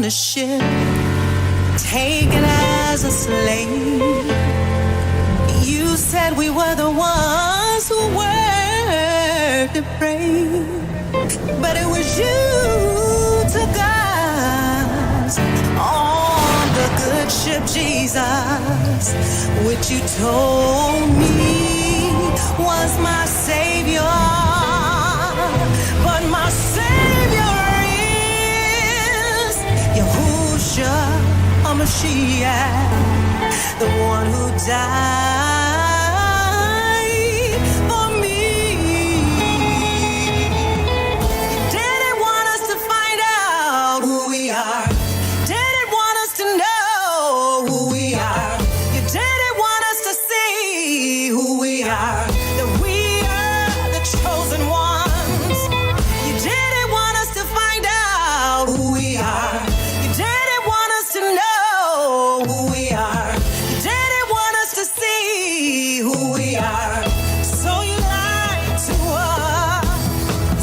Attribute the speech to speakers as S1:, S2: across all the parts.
S1: a ship, taken as a slave. You said we were the ones who were depraved, but it was you who took us on the good ship, Jesus, which you told me was my Savior. But my Savior is Yahushua HaMashiach, the one who died for me. You didn't want us to find out who we are. Didn't want us to know who we are. You didn't want us to see who we are. That we are the chosen ones. You didn't want us to find out who we are. You didn't want us to know who we are. You didn't want us to see who we are. So you lied to us,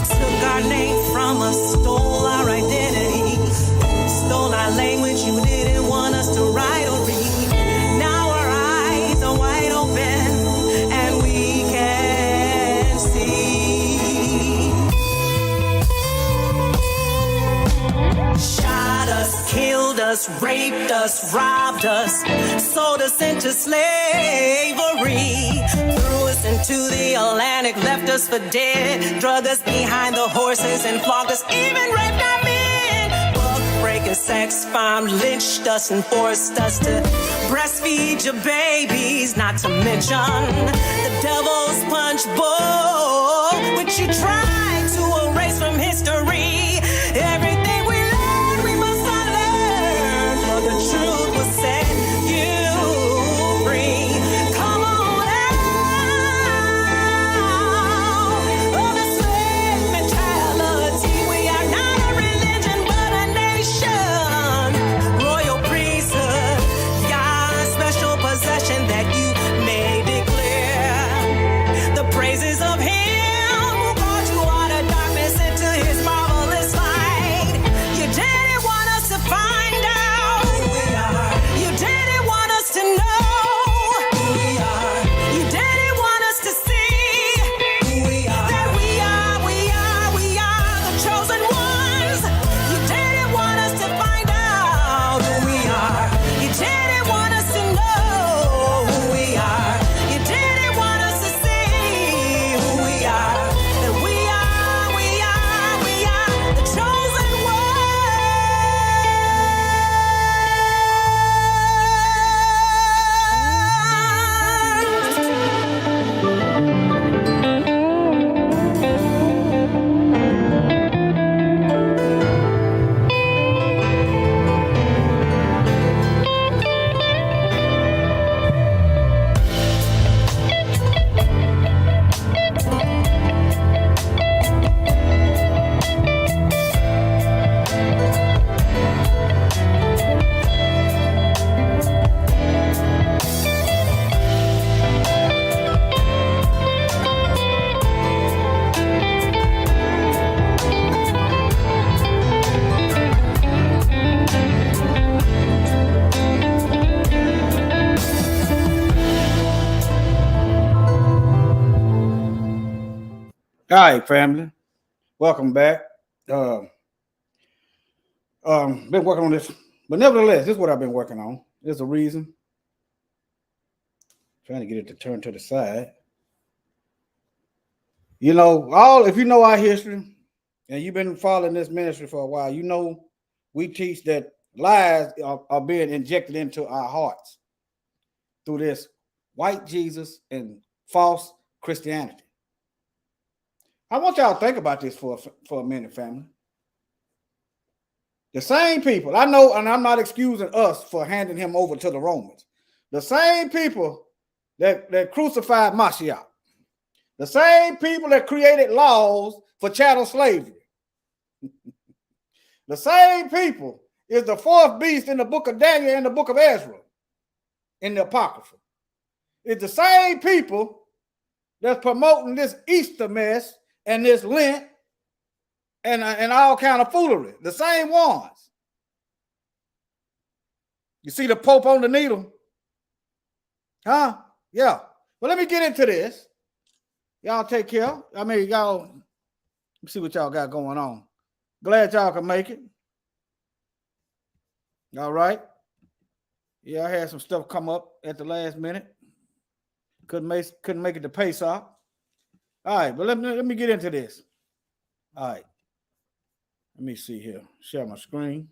S1: took our name from us, stole our identity, stole our language. You didn't want us to write or read. Now our eyes are wide open and we can see. Shot us, killed us, raped us, robbed us, sold us into slavery, threw us into the Atlantic, left us for dead, drug us behind the horses and flogged us, even raped our men, breaking sex bomb, lynched us and forced us to breastfeed your babies, not to mention the devil's punch bowl, which you tried to erase from history. Everything we learned, we must unlearn, for the truth will set you free. Come on out of the slave mentality. We are not a religion, but a nation. Royal priesthood, God's special possession that you may declare the praises of Him who brought you out of darkness into His marvelous light. You didn't want us to find out who we are. You didn't want us to know who we are. You didn't want us to see who we are. That we are the chosen ones. You didn't want us to find out who we are. You didn't want us to know who we are. You didn't want us to see who we are. That we are the chosen
S2: All right, family. Welcome back. Been working on this, but nevertheless, this is what I've been working on. There's a reason. Trying to get it to turn to the side. You know, if you know our history and you've been following this ministry for a while, you know we teach that lies are being injected into our hearts through this white Jesus and false Christianity. I want y'all to think about this for a minute, family. The same people, I know, and I'm not excusing us for handing him over to the Romans. The same people that crucified Mashiach. The same people that created laws for chattel slavery. The same people is the fourth beast in the book of Daniel and the book of Ezra in the Apocrypha. It's the same people that's promoting this Easter mess and this Lent and all kind of foolery. The same ones. You see the Pope on the needle? Huh? Yeah. Well, let me get into this. Y'all take care. I mean, y'all see what y'all got going on. Glad y'all can make it. All right. Yeah, I had some stuff come up at the last minute. Couldn't make it to Pesach. All right, but let me get into this. All right. Let me see here. Share my screen.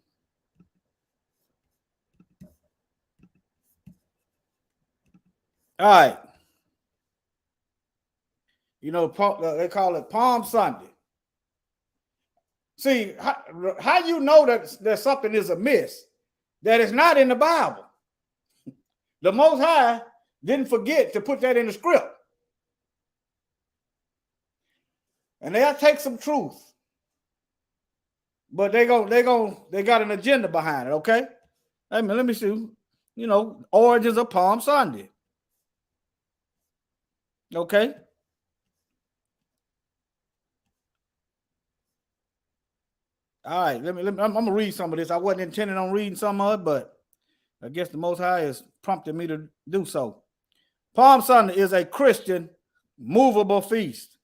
S2: All right. You know, they call it Palm Sunday. See, how you know that something is amiss, that it's not in the Bible. The Most High didn't forget to put that in the script. And they'll take some truth. But they got an agenda behind it, okay? Let me see. You know, origins of Palm Sunday. Okay. All right, I'm gonna read some of this. I wasn't intending on reading some of it, but I guess the Most High has prompted me to do so. Palm Sunday is a Christian movable feast.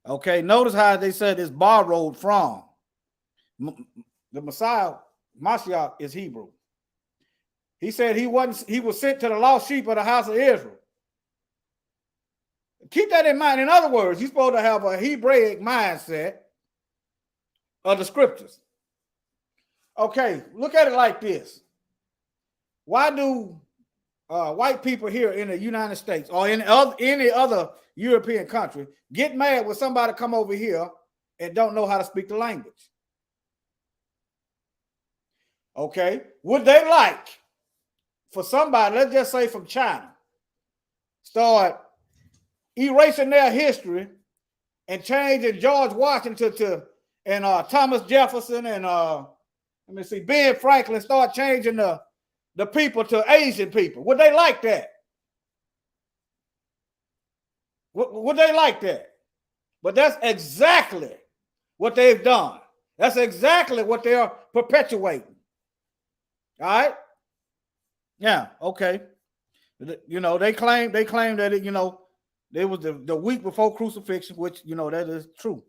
S2: Okay, notice how they said it's borrowed from. The Messiah, Mashiach, is Hebrew. He said he was sent to the lost sheep of the house of Israel. Keep that in mind. In other words, you're supposed to have a Hebraic mindset of the scriptures. Okay, look at it like this. Why do white people here in the United States or in any other European country get mad when somebody come over here and don't know how to speak the language? Okay, would they like for somebody, let's just say from China, start erasing their history and changing George Washington and Thomas Jefferson and Ben Franklin, start changing the people to Asian people? Would they like that? Would they like that? But that's exactly what they've done. That's exactly what they are perpetuating. All right? Yeah, okay. You know, they claim that it, you know, it was the week before crucifixion, which, you know, that is true.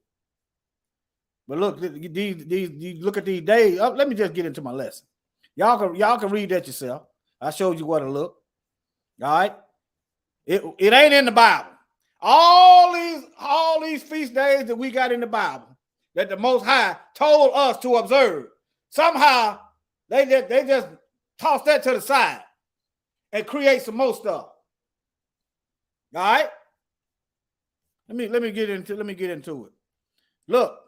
S2: But look, these look at these days. Let me just get into my lesson. Y'all can read that yourself. I showed you what it looked. All right. It ain't in the Bible. All these feast days that we got in the Bible that the Most High told us to observe, somehow they just toss that to the side and create some more stuff. All right. Let me get into it. Look.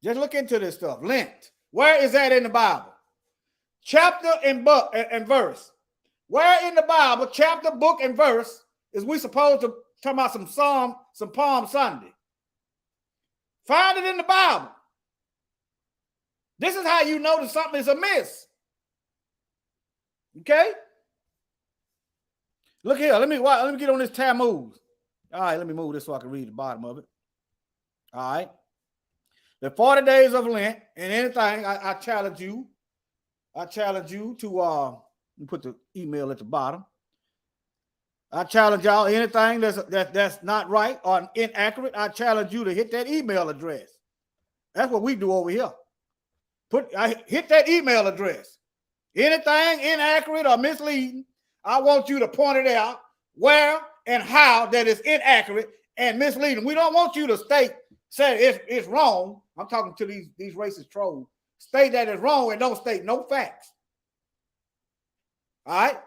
S2: Just look into this stuff. Lent. Where is that in the Bible? Chapter and verse. Where in the Bible, chapter, book, and verse is we supposed to talk about some Palm Sunday? Find it in the Bible. This is how you know that something is amiss. Okay? Look here. Let me get on this Tammuz. All right, let me move this so I can read the bottom of it. All right. The 40 days of Lent and anything, I challenge you. I challenge you to put the email at the bottom. I challenge y'all, anything that's not right or inaccurate, I challenge you to hit that email address. That's what we do over here. Hit that email address. Anything inaccurate or misleading, I want you to point it out where and how that is inaccurate and misleading. We don't want you to say it's wrong. I'm talking to these racist trolls. State that it's wrong and don't state no facts. All right?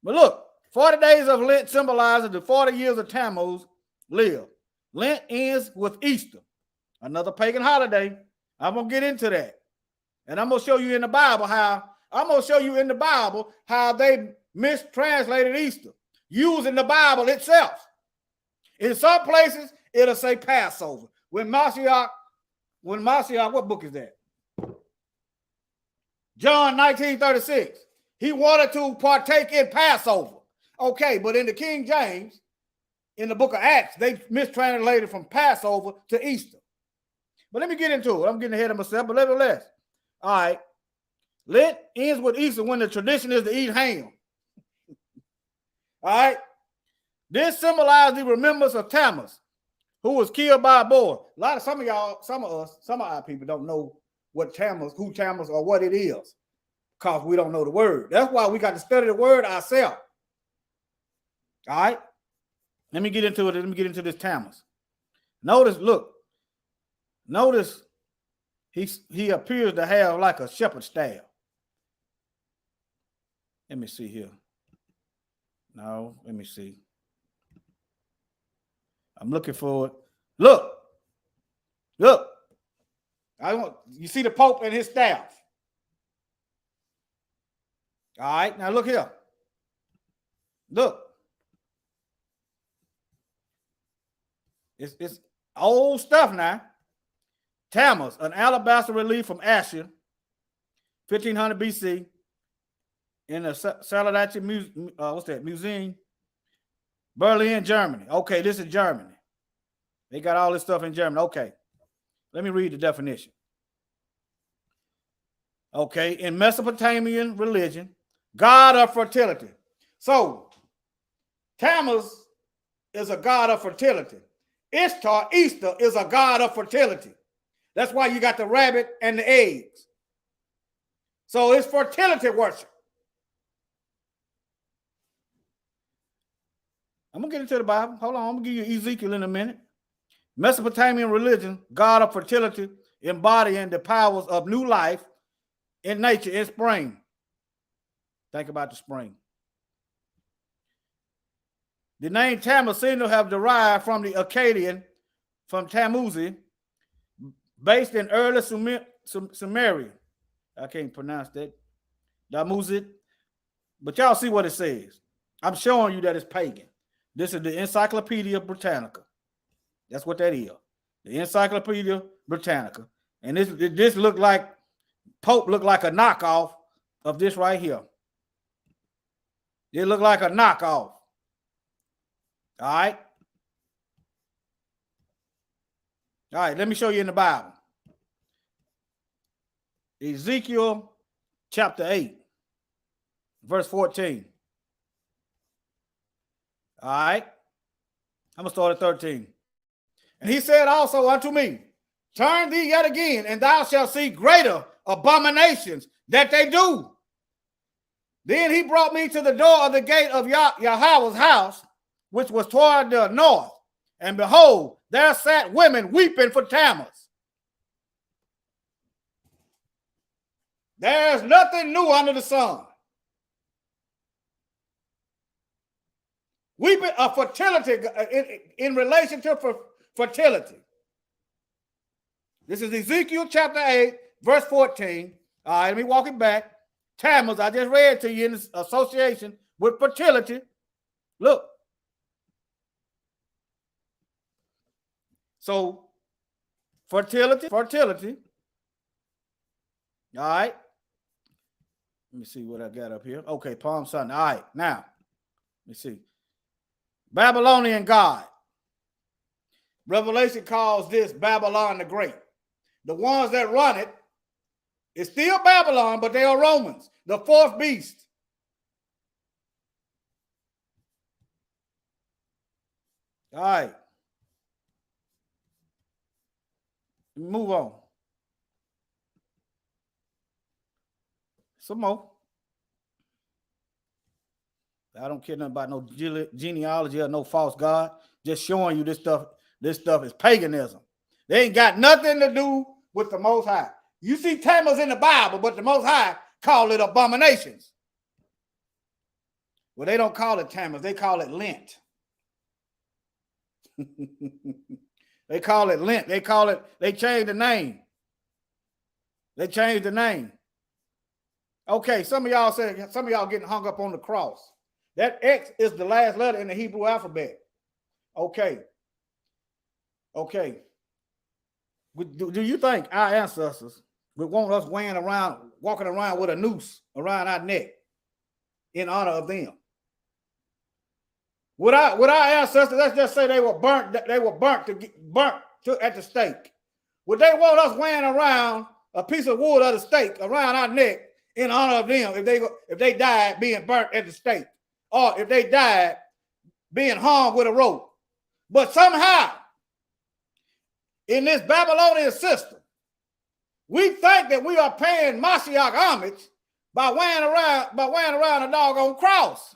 S2: But look, 40 days of Lent symbolizes the 40 years of Tammuz live. Lent ends with Easter, another pagan holiday. I'm going to get into that. And I'm going to show you in the Bible how they mistranslated Easter using the Bible itself. In some places, it'll say Passover. When Mashiach, what book is that? John 19:36. He wanted to partake in Passover. Okay, but in the King James, in the book of Acts, they mistranslated from Passover to Easter. But let me get into it. I'm getting ahead of myself, but nevertheless. All right. Lent ends with Easter when the tradition is to eat ham. All right. This symbolizes the remembrance of Tammuz, who was killed by a boar. Some of our people don't know what Tammuz, who Tammuz, or what it is, because we don't know the word. That's why we got to study the word ourselves. All right. Let me get into it. Let me get into this Tammuz. Notice he appears to have like a shepherd's staff. Let me see here. No, let me see. I'm looking for it. Look. You see the Pope and his staff. All right, now look here. Look. It's old stuff now. Tammuz, an alabaster relief from Asher, 1500 BC, in the Saladachi Museum, Berlin, Germany. Okay, this is Germany. They got all this stuff in Germany. Okay, let me read the definition. Okay, in Mesopotamian religion, god of fertility. So, Tammuz is a god of fertility. Ishtar, Easter, is a god of fertility. That's why you got the rabbit and the eggs. So it's fertility worship. I'm going to get into the Bible. Hold on. I'm going to give you Ezekiel in a minute. Mesopotamian religion, god of fertility, embodying the powers of new life in nature in spring. Think about the spring. The name Tammuz seems to have derived from the Akkadian, from Tammuz, based in early Sumeria. I can't pronounce that. Tammuz. But y'all see what it says. I'm showing you that it's pagan. This is the Encyclopedia Britannica. That's what that is. The Encyclopedia Britannica. And this looked like, Pope looked like a knockoff of this right here. It looked like a knockoff. All right. All right, let me show you in the Bible. Ezekiel chapter 8, verse 14. All right. I'm going to start at 13. And he said also unto me, turn thee yet again, and thou shalt see greater abominations that they do. Then he brought me to the door of the gate of Yahweh's house, which was toward the north. And behold, there sat women weeping for Tammuz. There's nothing new under the sun. Weeping a fertility in relation to fertility. This is Ezekiel chapter 8, verse 14. All right, let me walk it back. Tammuz, I just read to you in association with fertility. Look. So, fertility. All right. Let me see what I got up here. Okay, Palm Sunday. All right, now, let me see. Babylonian God. Revelation calls this Babylon the Great. The ones that run it, it's still Babylon, but they are Romans, the fourth beast. All right. Move on. Some more. I don't care nothing about no genealogy or no false God. Just showing you this stuff. This stuff is paganism. They ain't got nothing to do with the Most High. You see Tammuz in the Bible, but the Most High call it abominations. Well, they don't call it Tammuz. They call it Lent. They call it Lent. They changed the name. Okay, some of y'all getting hung up on the cross. That X is the last letter in the Hebrew alphabet. Okay. Do you think our ancestors would want us walking around with a noose around our neck in honor of them? Would our ancestors, let's just say they were burnt at the stake. Would they want us wearing around a piece of wood or the stake around our neck in honor of them if they died being burnt at the stake, or if they died being hung with a rope? But somehow, in this Babylonian system, we think that we are paying Mashiach homage by wearing around a doggone cross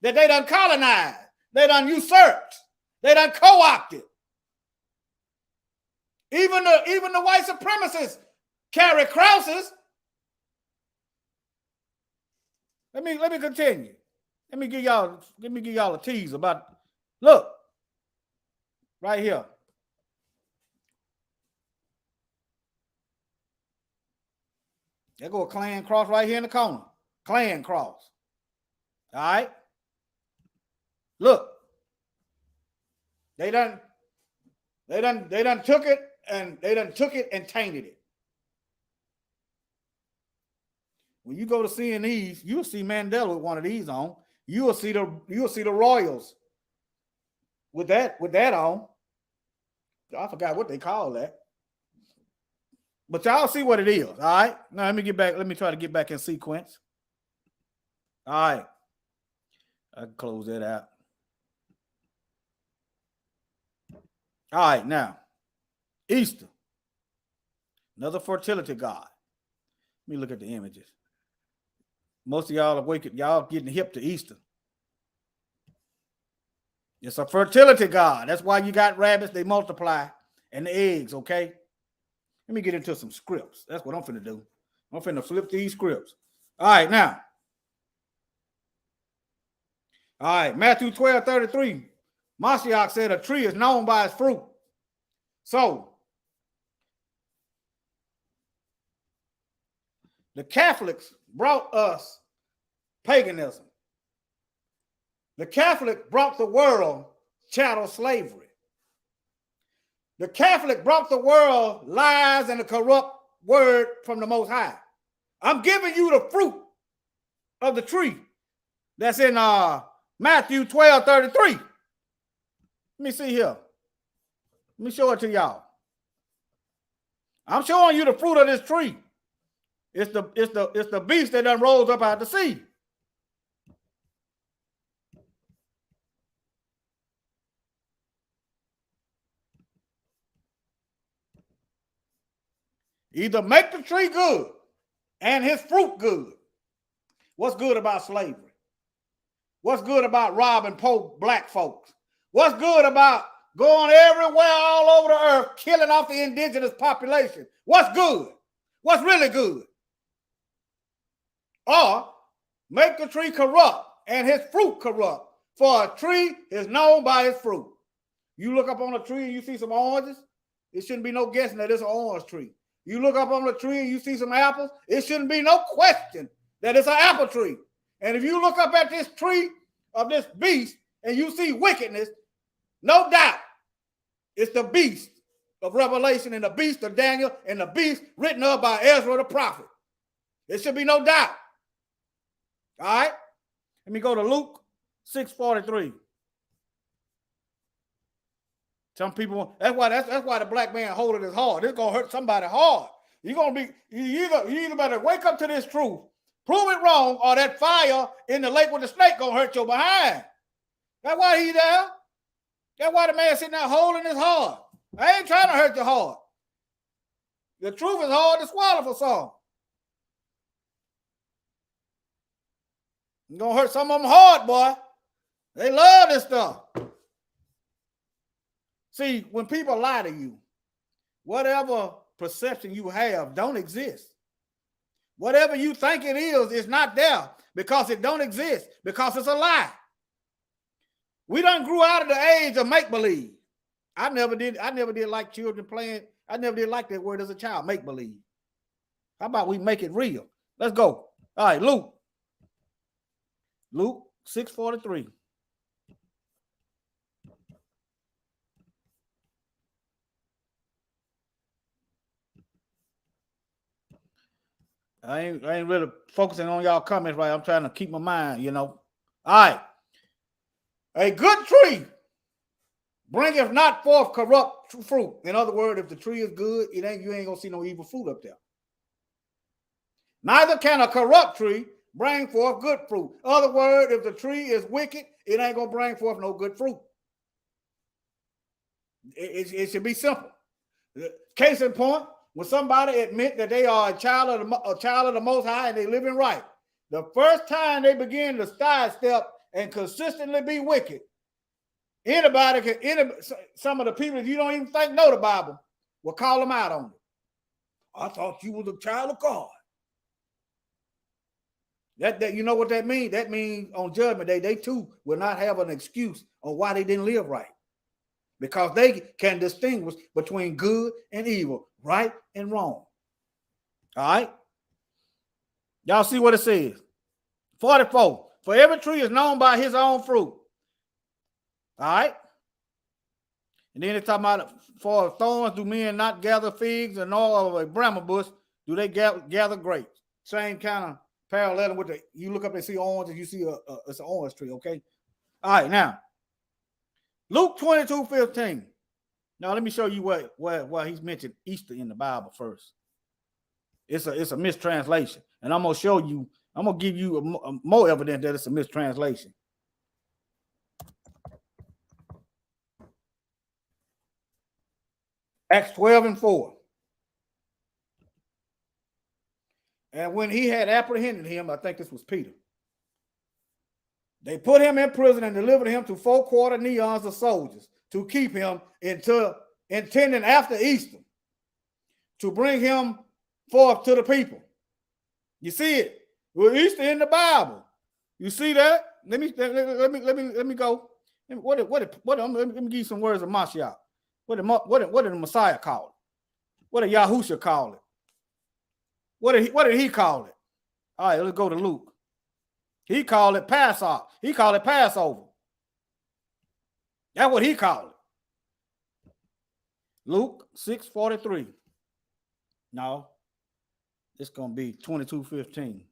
S2: that they done colonized, they done usurped, they done co-opted. Even the white supremacists carry crosses. Let me continue. Let me give y'all a tease about. Look, right here. There go a Klan cross right here in the corner. Klan cross. All right. Look. They done took it and tainted it. When you go to seeing these, you'll see Mandela with one of these on. You'll see the Royals with that on. I forgot what they call that. But y'all see what it is. All right. Now let me try to get back in sequence. All right. I can close that out. All right, now, Easter, another fertility god. Let me look at the images. Most of y'all y'all getting hip to Easter. It's a fertility god. That's why you got rabbits, they multiply, and the eggs, okay? Let me get into some scripts. That's what I'm finna do. I'm finna flip these scripts. All right, now. All right, Matthew 12:33. Mashiach said a tree is known by its fruit. So, the Catholics brought us paganism. The Catholic brought the world chattel slavery. The Catholic brought the world lies and a corrupt word from the Most High. I'm giving you the fruit of the tree that's in Matthew 12:33. Let me see here. Let me show it to y'all. I'm showing you the fruit of this tree. It's the beast that done rolls up out the sea. Either make the tree good and his fruit good. What's good about slavery? What's good about robbing poor black folks? What's good about going everywhere all over the earth, killing off the indigenous population? What's good? What's really good? Or make the tree corrupt and his fruit corrupt. For a tree is known by its fruit. You look up on a tree and you see some oranges, it shouldn't be no guessing that it's an orange tree. You look up on the tree and you see some apples, it shouldn't be no question that it's an apple tree. And if you look up at this tree of this beast and you see wickedness, no doubt it's the beast of Revelation and the beast of Daniel and the beast written up by Ezra the prophet. There should be no doubt. All right? Let me go to Luke 6:43. Some people, that's why the black man holding his heart. It's gonna hurt somebody hard. You either better wake up to this truth, prove it wrong, or that fire in the lake with the snake gonna hurt your behind. That's why he there. That's why the man sitting there holding his heart. I ain't trying to hurt your heart. The truth is hard to swallow for some. It's gonna hurt some of them hard, boy. They love this stuff. See, when people lie to you, whatever perception you have don't exist. Whatever you think it is not there because it don't exist, because it's a lie. We done grew out of the age of make-believe. I never did like children playing. I never did like that word as a child, make-believe. How about we make it real? Let's go. All right, Luke 6:43. I ain't really focusing on y'all comments, right? I'm trying to keep my mind, All right. A good tree bringeth not forth corrupt fruit. In other words, if the tree is good, you ain't gonna see no evil fruit up there. Neither can a corrupt tree bring forth good fruit. In other words, if the tree is wicked, it ain't gonna bring forth no good fruit. It should be simple. Case in point, when somebody admit that they are a child of the Most High and they living right, the first time they begin to sidestep and consistently be wicked, some of the people that you don't even think know the Bible will call them out on it. I thought you was a child of God. That you know what that means? That means on Judgment Day, they too will not have an excuse on why they didn't live right. Because they can distinguish between good and evil, right and wrong. All right? Y'all see what it says? 44. For every tree is known by his own fruit. All right? And then it's talking about, for thorns do men not gather figs, and all of a bramble bush do they gather grapes. Same kind of parallel with you look up and see orange, and you see it's an orange tree, okay? All right, now. Luke 22:15. Now let me show you where he's mentioned Easter in the Bible first. It's a mistranslation, and I'm gonna give you more evidence that it's a mistranslation. Acts 12:4. And when he had apprehended him, I think this was Peter, they put him in prison and delivered him to 4 quarter neons of soldiers to keep him intending after Easter to bring him forth to the people. You see it? Well, Easter in the Bible. You see that? Let me go. Let me give you some words of Mashiach. What did the Messiah call it? What did Yahusha call it? What did he call it? All right, let's go to Luke. He called it Passover. He called it Passover. That's what he called it. Luke 6:43. No, it's going to be 22:15.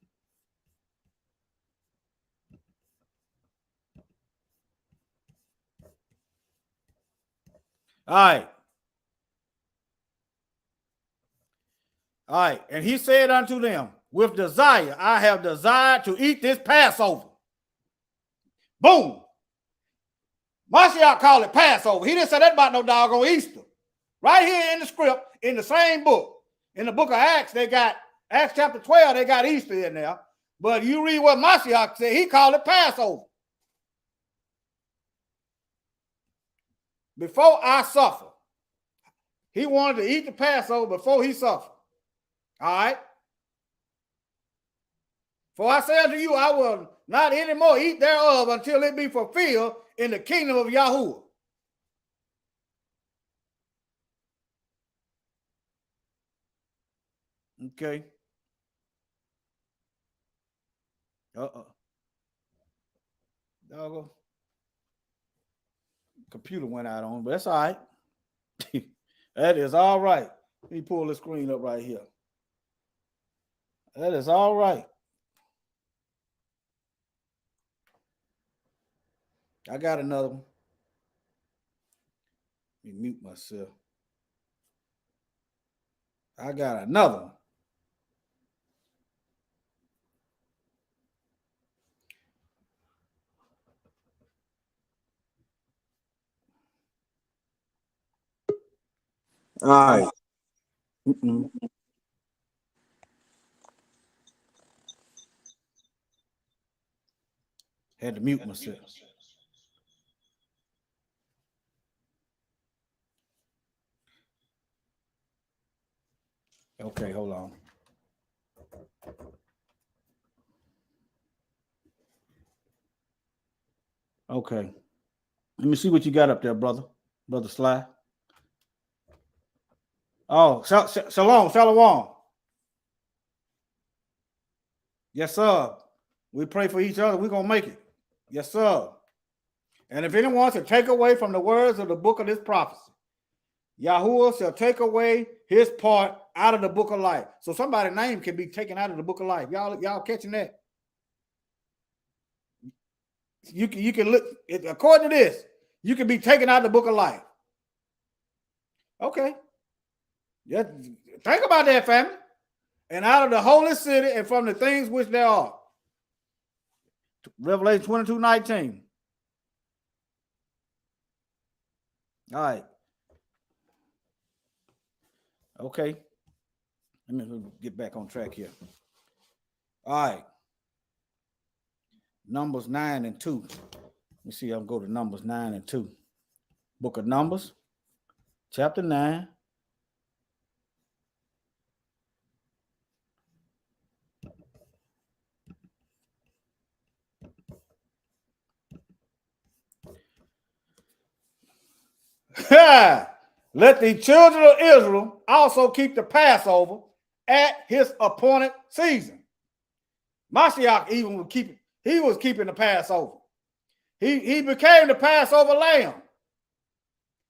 S2: All right. And he said unto them, with desire, I have desired to eat this Passover. Boom. Mashiach called it Passover. He didn't say that about no doggone Easter. Right here in the script, in the same book, in the book of Acts, they got Acts chapter 12, they got Easter in there. But you read what Mashiach said, he called it Passover. Before I suffer. He wanted to eat the Passover before he suffered. All right. For I say unto you, I will not anymore eat thereof until it be fulfilled in the kingdom of Yahuwah. Okay. Doggo. Computer went out on, but that's all right. That is all right. Let me pull the screen up right here. That is all right. I got another one. Let me mute myself. I got another one. All right. Had to mute myself. Okay, hold on. Okay. Let me see what you got up there, brother. Brother Sly. Oh, shalom. Yes, sir. We pray for each other. We're going to make it. Yes, sir. And if anyone wants to take away from the words of the book of this prophecy, Yahuwah shall take away his part out of the book of life. So somebody's name can be taken out of the book of life. Y'all catching that? You can look, according to this, you can be taken out of the book of life. Okay. Yeah, think about that, family. And out of the holy city and from the things which there are. Revelation 22:19. All right. Okay. Let me get back on track here. All right. Numbers 9 and 2. Let me see. I'll go to Numbers 9 and 2. Book of Numbers, chapter 9. Let the children of Israel also keep the Passover at his appointed season. Mashiach even was keeping the Passover. He became the Passover lamb.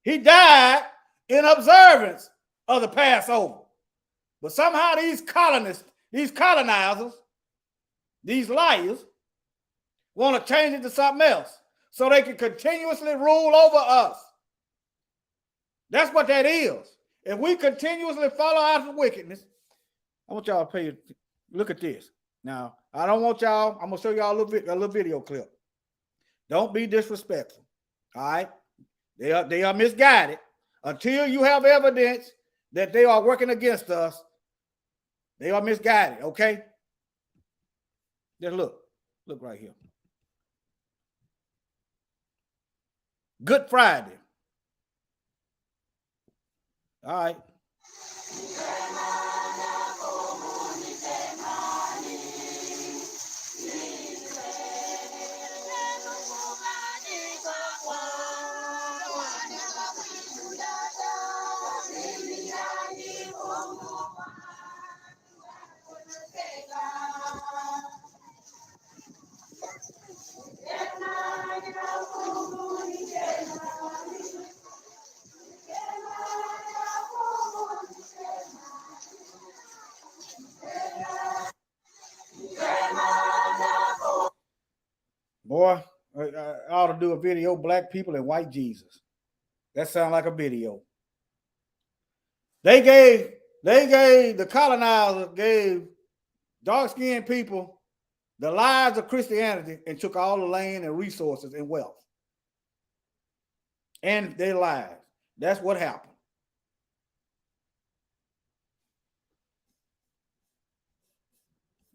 S2: He died in observance of the Passover. But somehow these colonizers, these liars, want to change it to something else so they can continuously rule over us. That's what that is. If we continuously follow after wickedness, I want y'all to look at this. Now, I don't want y'all, I'm going to show y'all a little video clip. Don't be disrespectful. All right? They are misguided. Until you have evidence that they are working against us, they are misguided, okay? Just look. Look right here. Good Friday. All right. Boy, I ought to do a video, Black People and White Jesus. That sounds like a video. The colonizers gave dark-skinned people the lies of Christianity and took all the land and resources and wealth. And their lives. That's what happened.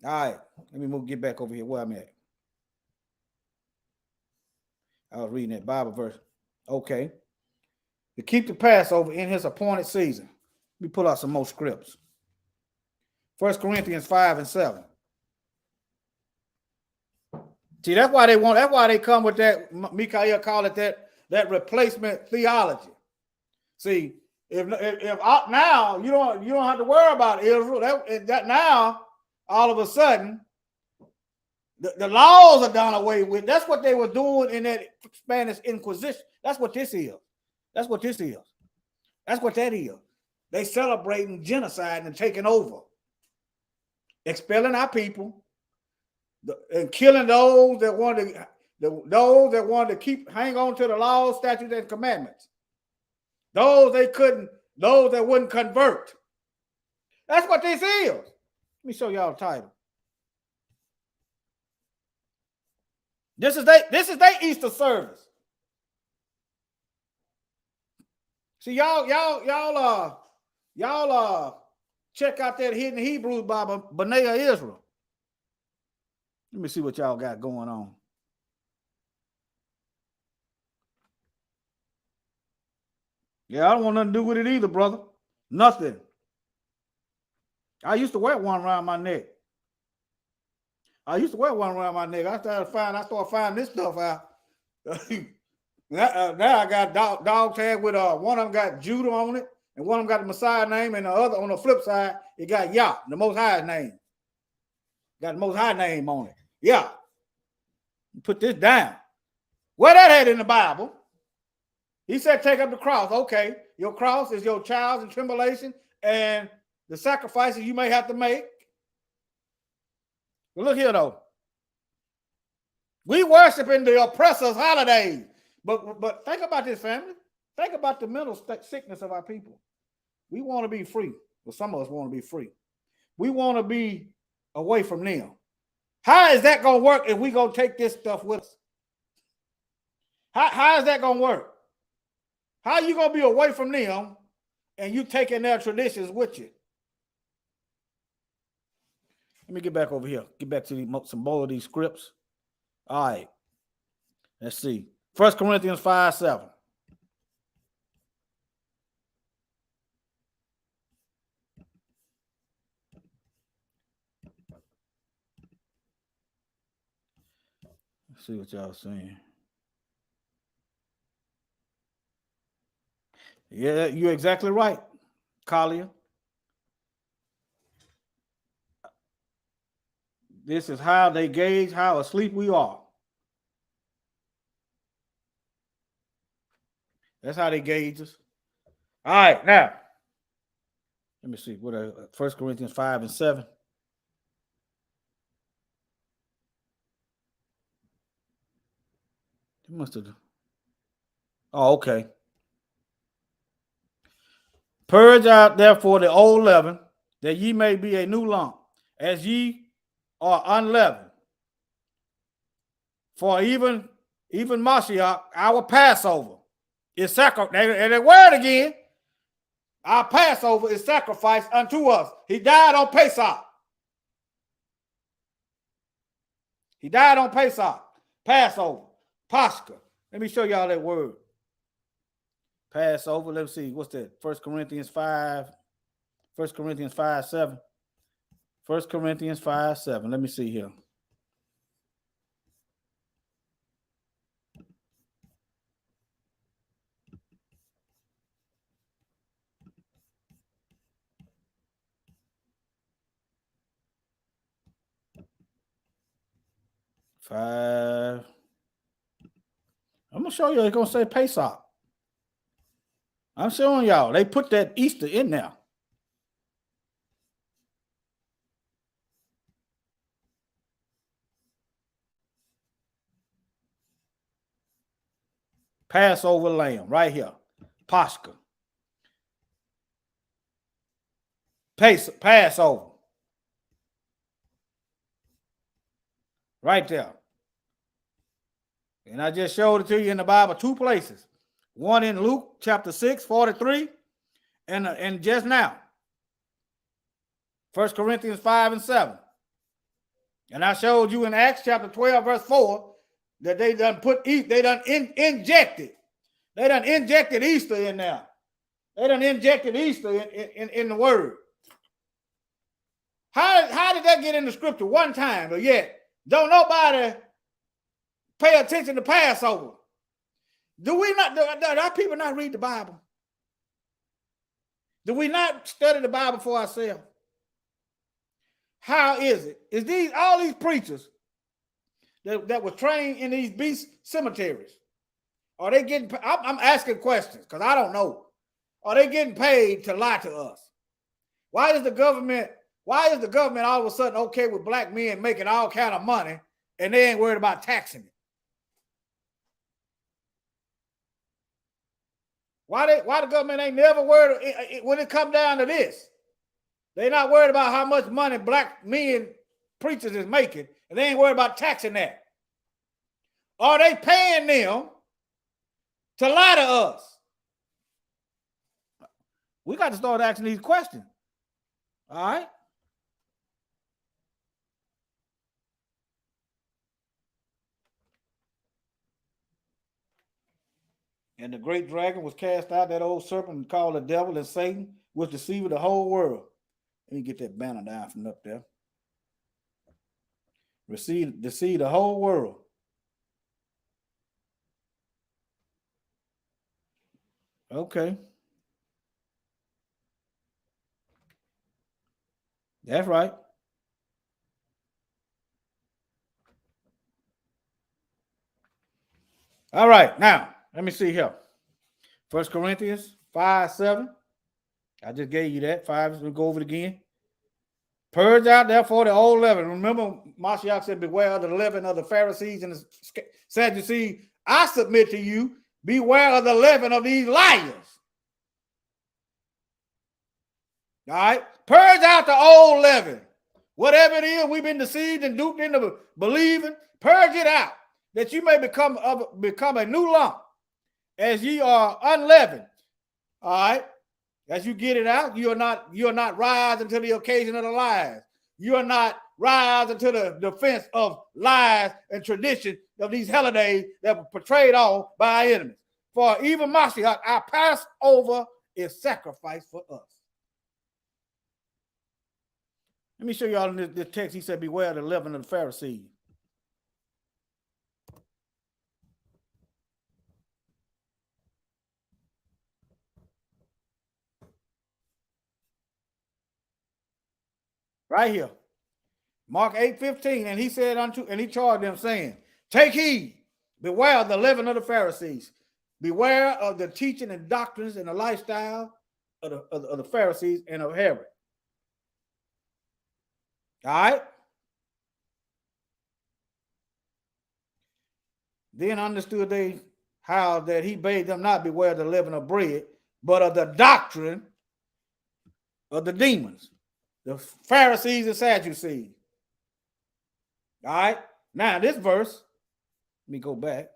S2: All right, let me get back over here where I'm at. I was reading that Bible verse. Okay. To keep the Passover in his appointed season. Let me pull out some more scripts. 1 Corinthians 5 and 7. See, that's why they come with that, Mikael call it that replacement theology. See, if now you don't have to worry about Israel. That now, all of a sudden, the laws are done away with. That's what they were doing in that Spanish Inquisition. That's what this is. That's what this is. That's what that is. They celebrating genocide and taking over, expelling our people, and killing those that wanted to hang on to the laws, statutes, and commandments. Those that wouldn't convert. That's what this is. Let me show y'all the title. This is their Easter service. See, y'all check out that Hidden Hebrews by B'nai Israel. Let me see what y'all got going on. Yeah, I don't want nothing to do with it either, brother. Nothing. I used to wear one around my neck. I started finding this stuff out. Now I got dog tag with one of them got Judah on it, and one of them got the Messiah name, and the other on the flip side, it got Yah, the Most High's name. Got the Most High name on it. Yeah. Put this down. Where that at in the Bible? He said, take up the cross. Okay. Your cross is your trials and tribulation and the sacrifices you may have to make. But look here, though. We worship in the oppressor's holidays. But think about this, family. Think about the mental sickness of our people. We want to be free. Well, some of us want to be free. We want to be away from them. How is that going to work if we go take this stuff with us? How is that going to work? How are you going to be away from them and you taking their traditions with you? Let me get back over here. Get back to some more of these scripts. All right. Let's see. 1 Corinthians 5:7. Let's see what y'all saying. Yeah, you're exactly right, Kalia. This is how they gauge how asleep we are. That's how they gauge us. All right, now let me see. What 1 Corinthians 5:7. They must have. Oh, okay. Purge out therefore the old leaven, that ye may be a new lump, as ye are unleavened. For even Mashiach, our Passover, is sacrificed. And the word again, our Passover is sacrificed unto us. He died on Pesach. He died on Pesach. Passover. Pascha. Let me show y'all that word. Passover. Let's see. What's that? 1 Corinthians 5. 1 Corinthians 5:7. 1 Corinthians 5:7. Let me see here. I'm gonna show you. It's gonna say Pesach. I'm showing y'all. They put that Easter in there. Passover lamb, right here. Pascha. Passover. Right there. And I just showed it to you in the Bible, 2 places. One in Luke chapter 6:43, and just now. 1 Corinthians 5:7. And I showed you in Acts chapter 12, verse 4, that they done injected. They done injected Easter in there. They done injected Easter in the word. How did that get in the scripture one time? But yet, don't nobody pay attention to Passover. Do our people not read the Bible? Do we not study the Bible for ourselves? How is it? Is all these preachers that were trained in these beast cemeteries, are they getting? I'm asking questions because I don't know. Are they getting paid to lie to us? Why is the government all of a sudden okay with black men making all kind of money and they ain't worried about taxing it? Why the government ain't never worried when it come down to this? They're not worried about how much money black men preachers is making, and they ain't worried about taxing that. Are they paying them to lie to us? We got to start asking these questions. All right. And the great dragon was cast out, that old serpent called the devil and Satan, was deceiving the whole world. Let me get that banner down from up there. Deceive the whole world. Okay. That's right. All right. Now, let me see here. 1 Corinthians 5:7. I just gave you that. 5. We'll go over it again. Purge out, therefore, the old leaven. Remember, Mashiach said, beware of the leaven of the Pharisees and the Sadducees. I submit to you beware of the leaven of these liars. All right, purge out the old leaven. Whatever it is we've been deceived and duped into believing, purge it out, that you may become a new lump, as ye are unleavened. All right, as you get it out, you are not rising to the occasion of the lies. You are not rising to the defense of lies and tradition of these holidays that were portrayed on by our enemies. For even Mashiach, our Passover, is sacrificed for us. Let me show y'all in this text. He said, beware the leaven of the Pharisees. Right here. Mark 8:15. And he said and he charged them, saying, take heed, beware of the leaven of the Pharisees. Beware of the teaching and doctrines and the lifestyle of the Pharisees and of Herod. All right. Then understood they how that he bade them not beware of the leaven of bread, but of the doctrine of the demons, the Pharisees and Sadducees. All right. Now this verse, let me go back.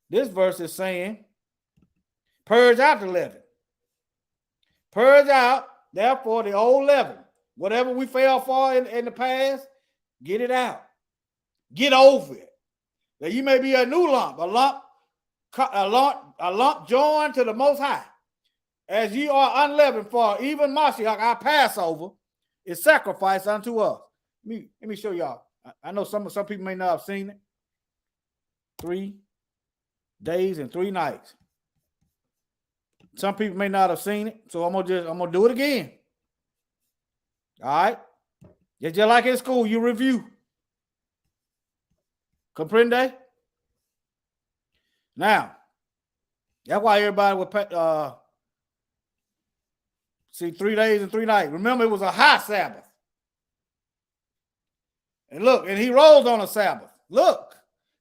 S2: This verse is saying, purge out the leaven. Purge out, therefore, the old leaven. Whatever we fell for in the past, get it out. Get over it. That you may be a new lump, a lump joined to the Most High. As ye are unleavened, for even Mashiach, our Passover, is sacrificed unto us. Let me show y'all. I know some people may not have seen it. 3 days and 3 nights. Some people may not have seen it, so I'm gonna do it again. All right. Just like in school, you review. Comprende? Now, that's why everybody would see 3 days and 3 nights. Remember, it was a high Sabbath. And look, and he rose on a Sabbath. Look,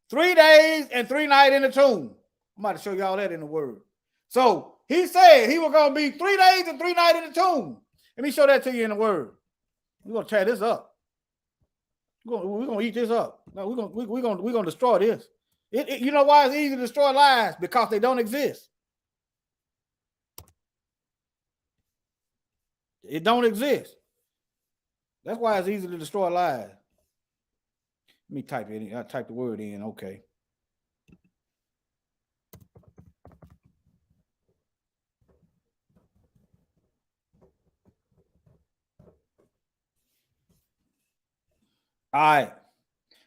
S2: 3 days and 3 nights in the tomb. I'm about to show y'all that in the word. So he said he was going to be 3 days and 3 nights in the tomb. Let me show that to you in the word. We're going to tear this up. We're going to eat this up. No, we're going to destroy this. You know why it's easy to destroy lies? Because they don't exist. It don't exist. That's why it's easy to destroy lies. Let me type it in. I type the word in. Okay. All right.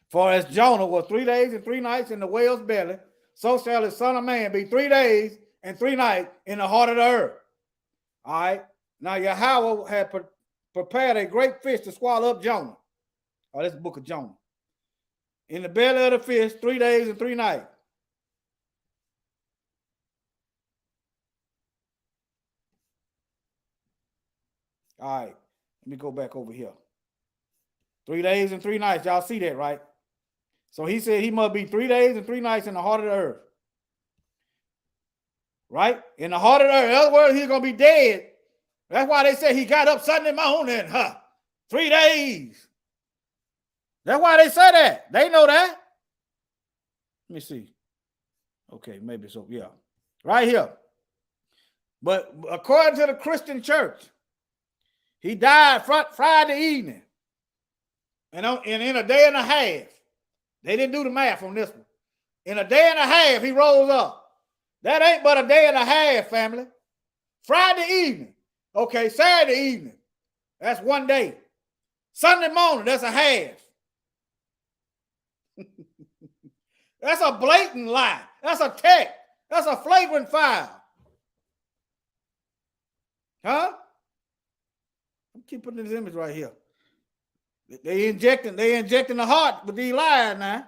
S2: For as Jonah was 3 days and 3 nights in the whale's belly, so shall the Son of Man be 3 days and 3 nights in the heart of the earth. All right. Now Yahweh had prepared a great fish to swallow up Jonah. Oh, this is the book of Jonah. In the belly of the fish, 3 days and 3 nights. All right. Let me go back over here. 3 days and 3 nights. Y'all see that, right? So he said he must be 3 days and 3 nights in the heart of the earth. Right? In the heart of the earth. In other words, he's going to be dead. That's why they say he got up Sunday morning. 3 days. That's why they say that. They know that. Let me see. Okay, maybe so. Yeah. Right here. But according to the Christian church, he died Friday evening. And in a day and a half, they didn't do the math on this one. In a day and a half, he rose up. That ain't but a day and a half, family. Friday evening. Okay, Saturday evening. That's 1 day. Sunday morning, that's a half. That's a blatant lie. That's a text. That's a flagrant foul. Huh? I'm keeping this image right here. They injecting the heart with these lies now.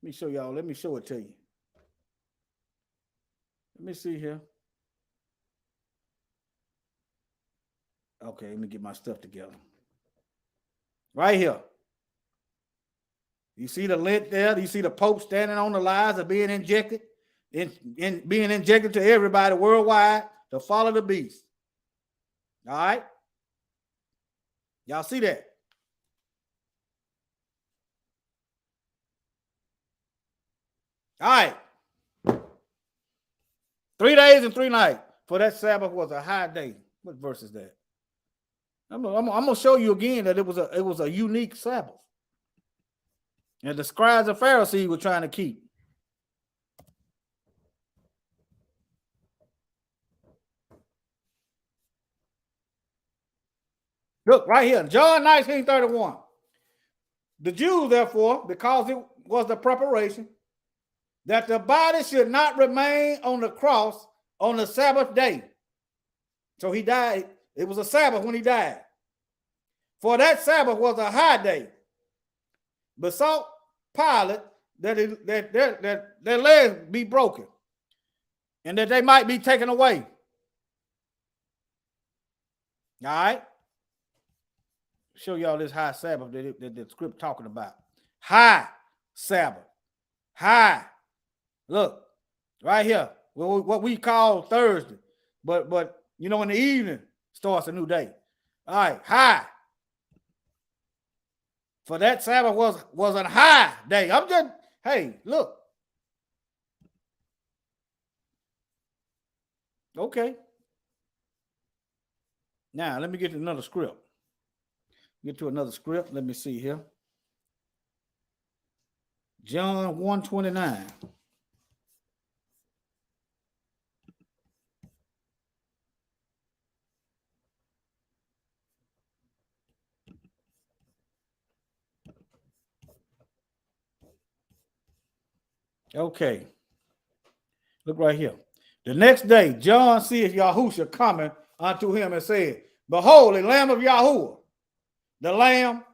S2: Let me show y'all. Let me show it to you. Let me see here. Okay, let me get my stuff together. Right here. You see the Lent there. You see the Pope standing on the lies of being injected, in being injected to everybody worldwide to follow the beast. All right. Y'all see that? All right. 3 days and 3 nights. For that Sabbath was a high day. What verse is that? I'm gonna show you again that it was a unique Sabbath. And the scribes and Pharisees were trying to keep. Look right here, John 19:31. The Jews, therefore, because it was the preparation, that the body should not remain on the cross on the Sabbath day. So he died. It was a Sabbath when he died. For that Sabbath was a high day. Besought Pilate that their legs be broken and that they might be taken away. All right. Show y'all this high Sabbath that the script talking about. High Sabbath. High. Look, right here. What we call Thursday. But you know, in the evening starts a new day. All right, high. For that Sabbath was a high day. I'm just, hey, look. Okay. Now, let me get to another script. Get to another script. Let me see here. John 1:29. Okay. Look right here. The next day, John seeth Yahushua coming unto him and said, Behold, the Lamb of Yahuwah, the Lamb,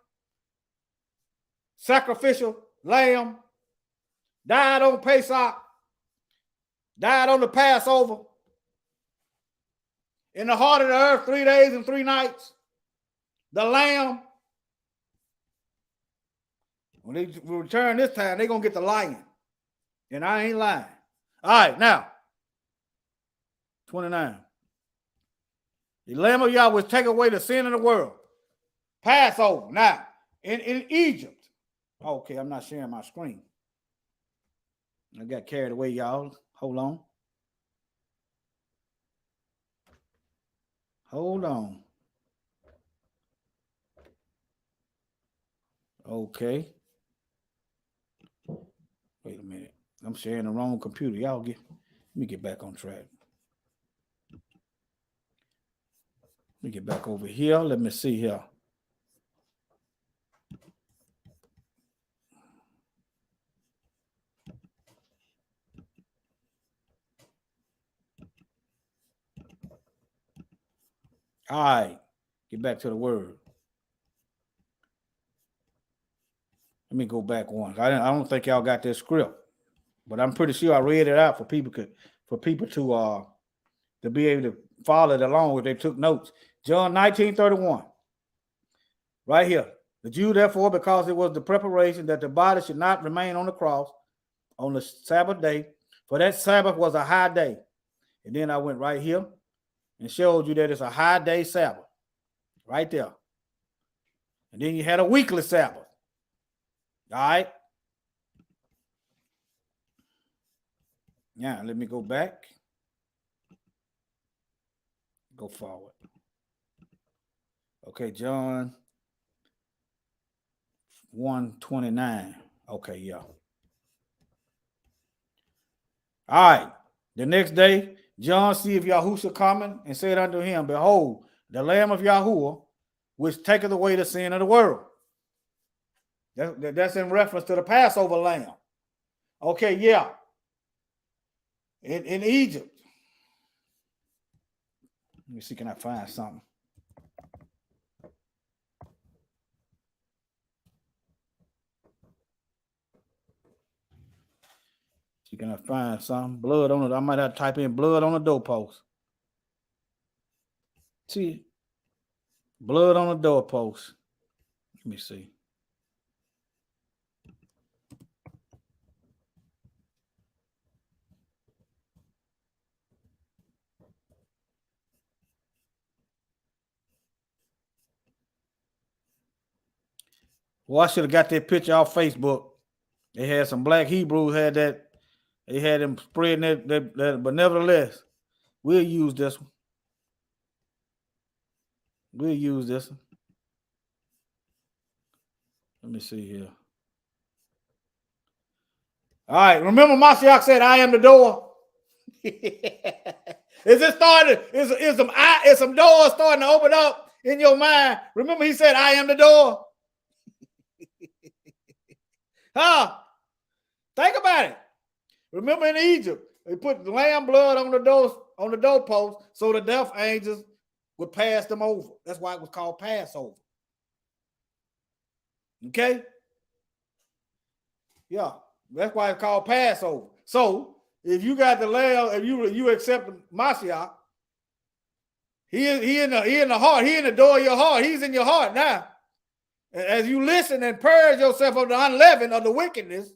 S2: sacrificial Lamb, died on Pesach, died on the Passover, in the heart of the earth 3 days and 3 nights. The Lamb. When they return this time, they're going to get the lion. And I ain't lying. All right, now, 29. The Lamb of Yahweh will take away the sin of the world. Passover. Now, in Egypt. Okay, I'm not sharing my screen. I got carried away, y'all. Hold on. Hold on. Okay. Wait a minute. I'm sharing the wrong computer. Let me get back on track. Let me get back over here. Let me see here. All right. Get back to the word. Let me go back one. I don't think y'all got this script, but I'm pretty sure I read it out for people to be able to follow it along if they took notes. John 19:31. Right here. The Jew, therefore, because it was the preparation that the body should not remain on the cross on the Sabbath day, for that Sabbath was a high day. And then I went right here and showed you that it's a high day Sabbath. Right there. And then you had a weekly Sabbath. All right. Now, let me go back. Go forward. Okay, John 1:29. Okay, yeah. All right. The next day, John seeth Yahushua coming and said unto him, Behold, the Lamb of Yahuwah, which taketh away the sin of the world. That's in reference to the Passover lamb. Okay, yeah. In Egypt. Let me see, can I find something? See, can I find something? Blood on it. I might have to type in blood on the doorpost. See, blood on the doorpost. Let me see. Well, I should have got that picture off Facebook. They had some black Hebrews had that. They had them spreading that, but nevertheless, we'll use this one. We'll use this one. Let me see here. All right. Remember Mashiach said, I am the door. Is it starting? Is some doors starting to open up in your mind? Remember, he said, I am the door. Huh? Think about it. Remember in Egypt, they put lamb blood on the doorpost, so the death angels would pass them over. That's why it was called Passover. Okay? Yeah, that's why it's called Passover. So if you got the lamb, if you accept Mashiach, he in the heart, he in the door of your heart, he's in your heart now. As you listen and purge yourself of the unleavened of the wickedness,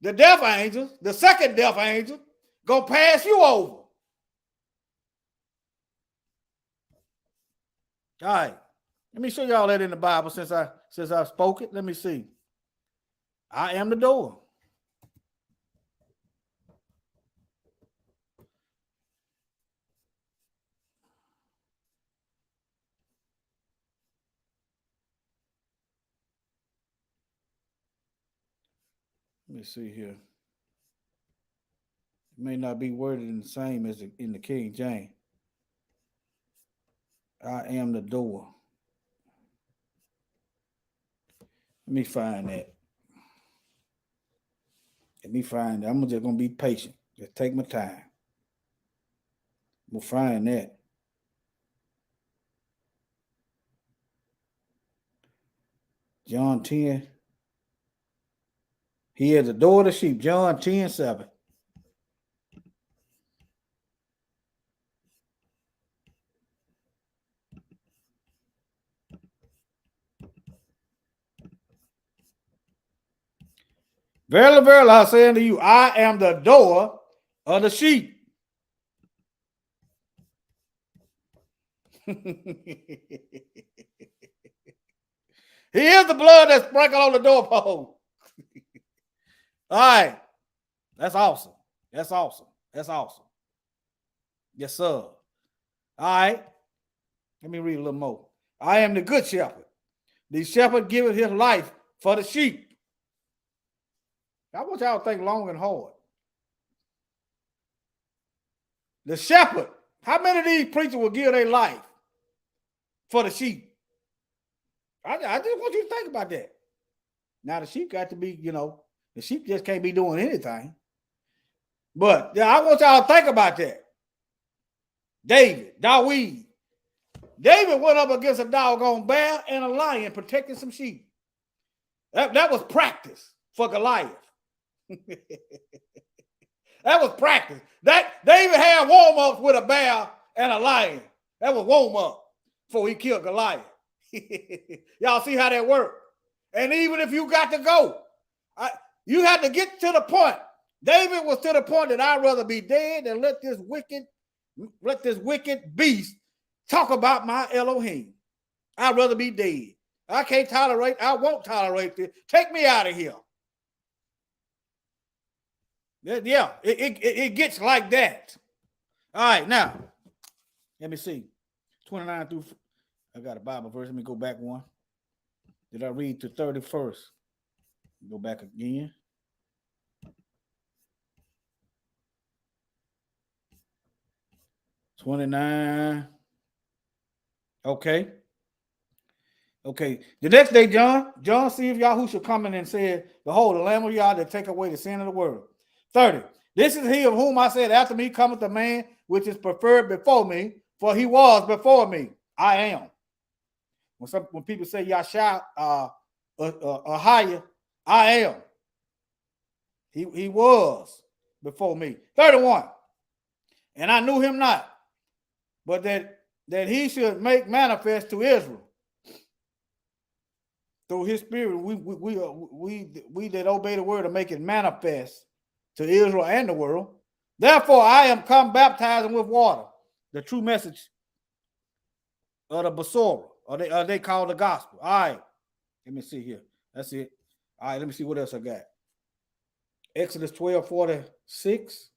S2: the death angels, the second death angel, gonna pass you over. All right, let me show y'all that in the Bible since I spoke it. Let me see. I am the door. Let me see here. It may not be worded in the same as in the King James. I am the door. Let me find that. Let me find that. I'm just going to be patient. Just take my time. We'll find that. John 10. He is the door of the sheep. John 10:7. Verily, verily, I say unto you, I am the door of the sheep. He is the blood that's sprinkled on the doorpost. All right. That's awesome. That's awesome. That's awesome. Yes, sir. All right. Let me read a little more. I am the good shepherd. The shepherd giveth his life for the sheep. I want y'all to think long and hard. The shepherd. How many of these preachers will give their life for the sheep? I just want you to think about that. Now, the sheep got to be, the sheep just can't be doing anything. But yeah, I want y'all to think about that. David. David went up against a doggone bear and a lion protecting some sheep. That was practice for Goliath. That was practice. That David had warm-ups with a bear and a lion. That was warm-up before he killed Goliath. Y'all see how that worked? And even if you got to go, you had to get to the point. David was to the point that I'd rather be dead than let this wicked beast talk about my Elohim. I'd rather be dead. I won't tolerate this. Take me out of here. Yeah, it gets like that. All right, now, let me see. 29 through, I got a Bible verse. Let me go back one. Did I read to 31st? Go back again. $29. Okay. The next day, John see if Yahushua coming and said, behold, the Lamb of Yah that take away the sin of the world. 30. This is he of whom I said, after me cometh the man which is preferred before me, for he was before me. I am. When people say Yahshua higher, I am. He was before me. 31. And I knew him not, but that he should make manifest to Israel through his spirit. We that obey the word to make it manifest to Israel and the world. Therefore, I am come baptizing with water, the true message of the Basora, or they call the gospel. All right. Let me see here. That's it. All right, let me see what else I got. Exodus 12:46.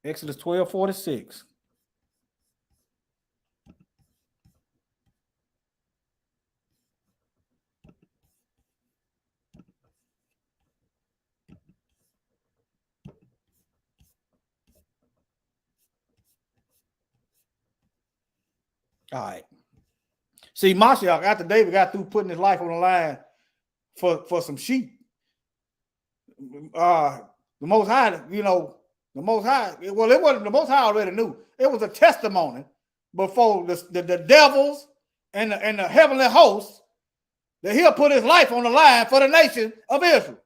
S2: Exodus 12:46. All right. See, Mashiach, after David got through putting his life on the line for some sheep, the Most High, the Most High, well, it wasn't the Most High already knew. It was a testimony before the devils and the heavenly hosts that he'll put his life on the line for the nation of Israel.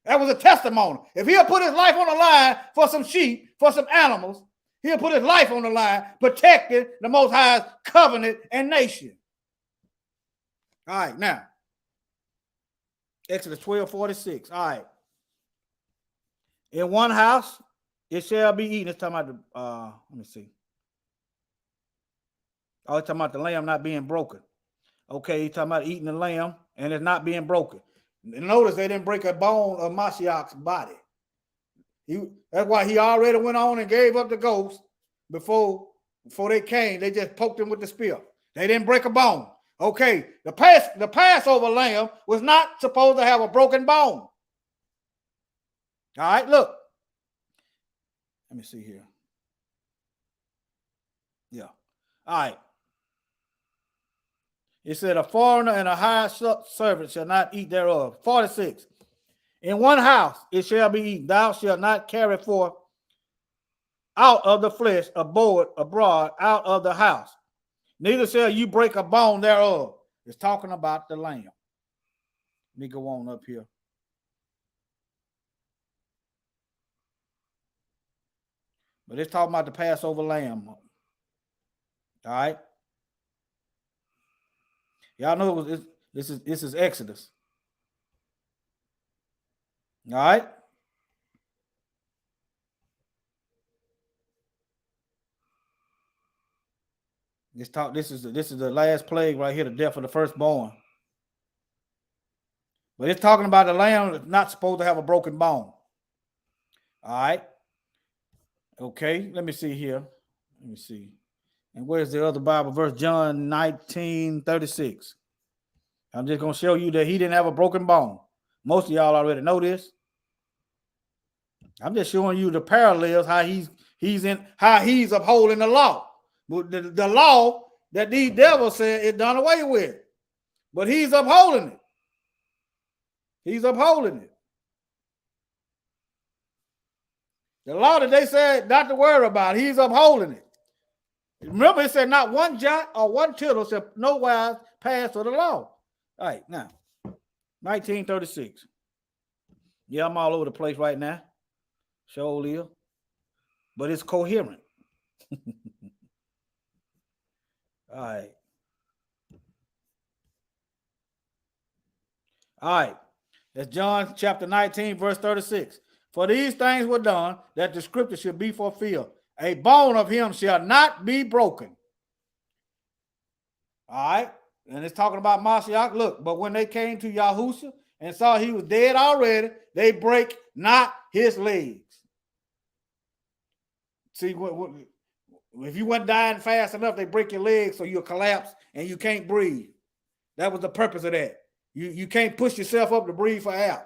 S2: That was a testimony. If he'll put his life on the line for some sheep, for some animals, he'll put his life on the line, protecting the Most High's covenant and nation. All right, now, Exodus 12:46. All right. In one house, it shall be eaten. It's talking about let me see. Oh, it's talking about the lamb not being broken. Okay, he's talking about eating the lamb and it's not being broken. Notice they didn't break a bone of Mashiach's body. That's why he already went on and gave up the ghost before they came. They just poked him with the spear. They didn't break a bone. Okay, the Passover lamb was not supposed to have a broken bone. All right, look. Let me see here. Yeah. All right. It said a foreigner and a hired servant shall not eat thereof. 46. In one house it shall be eaten. Thou shalt not carry forth out of the flesh abroad out of the house. Neither shall you break a bone thereof. It's talking about the lamb. Let me go on up here. But it's talking about the Passover lamb. All right. Y'all know this is Exodus. All right. This is the last plague right here, the death of the firstborn. But it's talking about the lamb that's not supposed to have a broken bone. All right. Okay, let me see here. Let me see. And where's the other Bible verse? John 19:36. I'm just going to show you that he didn't have a broken bone. Most of y'all already know this. I'm just showing you the parallels, how he's upholding the law. The law that these devils said is done away with. But he's upholding it. He's upholding it. The law that they said not to worry about, he's upholding it. Remember, it said not one jot or one tittle shall no wise pass of the law. All right, now, 1936. Yeah, I'm all over the place right now. Sure live. But it's coherent. All right. All right. That's John chapter 19, verse 36. For these things were done that the scripture should be fulfilled. A bone of him shall not be broken. All right. And it's talking about Mashiach. Look, but when they came to Yahusha and saw he was dead already, they break not his legs. See, if you weren't dying fast enough, they break your legs so you'll collapse and you can't breathe. That was the purpose of that. You can't push yourself up to breathe for air.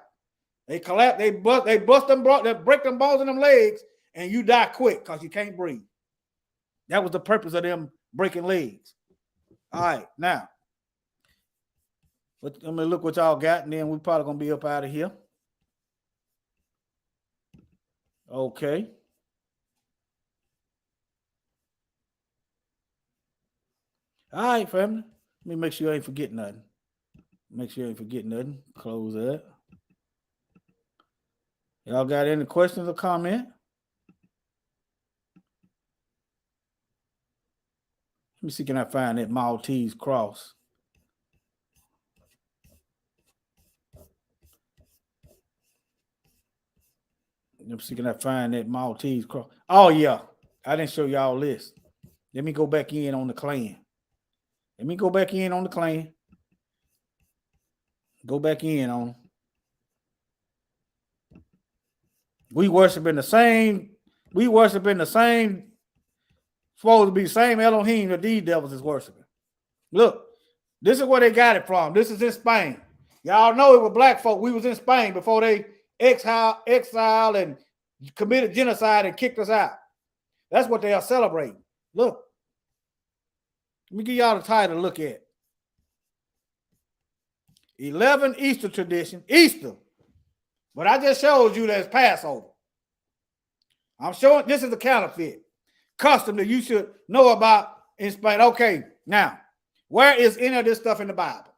S2: They collapse, they break them bones in them legs, and you die quick because you can't breathe. That was the purpose of them breaking legs. All right, now, let me look what y'all got, and then we're probably going to be up out of here. Okay. All right, family. Let me make sure I ain't forgetting nothing. Close that. Y'all got any questions or comment? Let me see, can I find that Maltese cross? Let me see, can I find that Maltese cross? Oh, yeah. I didn't show y'all this. Let me go back in on the clan. Go back in on. We worshiping the same. We worshiping the same. Supposed to be the same Elohim that these devils is worshiping. Look, this is where they got it from. This is in Spain. Y'all know it was black folk. We was in Spain before they exiled and committed genocide and kicked us out. That's what they are celebrating. Look. Let me give y'all the title to look at. 11 Easter tradition. Easter. But I just showed you that it's Passover. I'm showing this is the counterfeit. Custom that you should know about in Spain. Okay, now, where is any of this stuff in the Bible?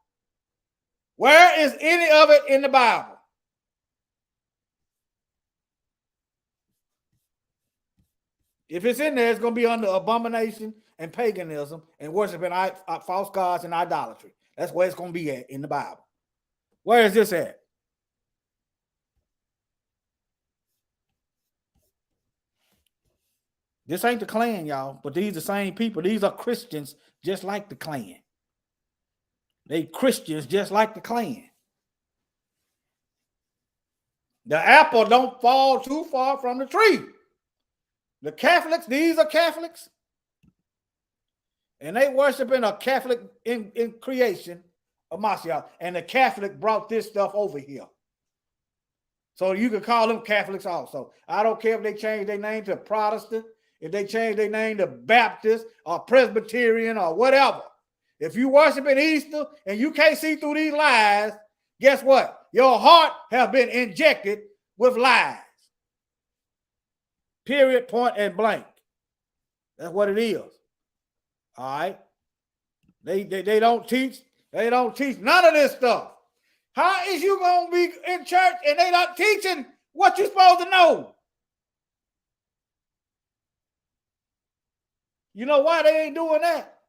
S2: Where is any of it in the Bible? If it's in there, it's going to be under abomination and paganism and worshiping false gods and idolatry. That's where it's going to be at in the Bible. Where is this at? This ain't the Klan, y'all, but these are the same people. These are Christians just like the Klan. They Christians just like the Klan. The apple don't fall too far from the tree. The Catholics, these are Catholics. And they worshiping a Catholic in creation of Mashiach. And the Catholic brought this stuff over here. So you can call them Catholics also. I don't care if they change their name to Protestant, if they change their name to Baptist or Presbyterian or whatever. If you worshiping Easter and you can't see through these lies, guess what? Your heart has been injected with lies. Period, point, and blank. That's what it is. All right. They don't teach. They don't teach none of this stuff. How is you gonna be in church and they not teaching what you're supposed to know? You know why they ain't doing that?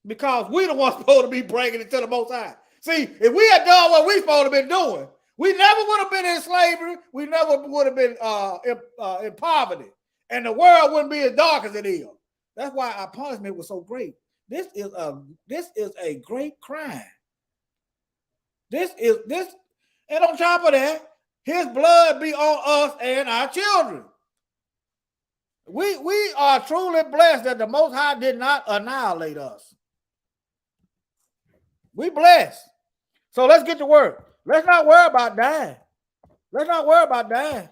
S2: Because we the ones supposed to be bringing it to the Most High. See, if we had done what we supposed to be doing, we never would have been in slavery. We never would have been in poverty, and the world wouldn't be as dark as it is. That's why our punishment was so great. This is a great crime. This, and on top of that, his blood be on us and our children. We are truly blessed that the Most High did not annihilate us. We blessed. So let's get to work. Let's not worry about dying. Let's not worry about dying.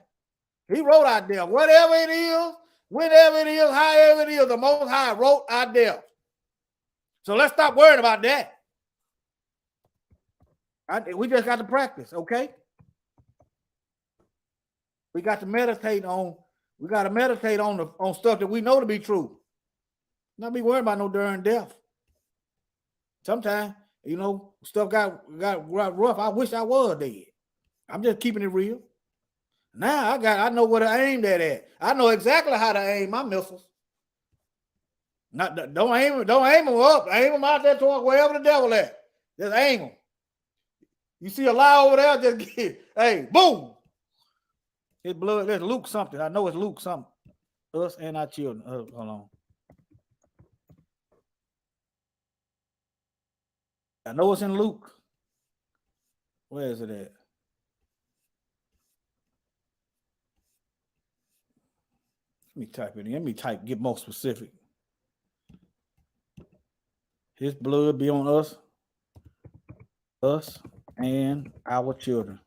S2: He wrote our death. Whatever it is, whenever it is, however it is, the Most High wrote our death. So let's stop worrying about that. We just got to practice, okay? We got to meditate on. We got to meditate on stuff that we know to be true. Not be worried about no darn death. Sometimes, stuff got rough. I wish I was dead. I'm just keeping it real. Now I know where to aim that at. I know exactly how to aim my missiles. Don't aim them up. Aim them out there toward wherever the devil at. Just aim them. You see a lie over there, just get, hey, boom. His blood, there's Luke something. I know it's Luke something. Us and our children. Hold on. I know it's in Luke. Where is it at? Let me type it in. Let me get more specific. His blood be on us and our children.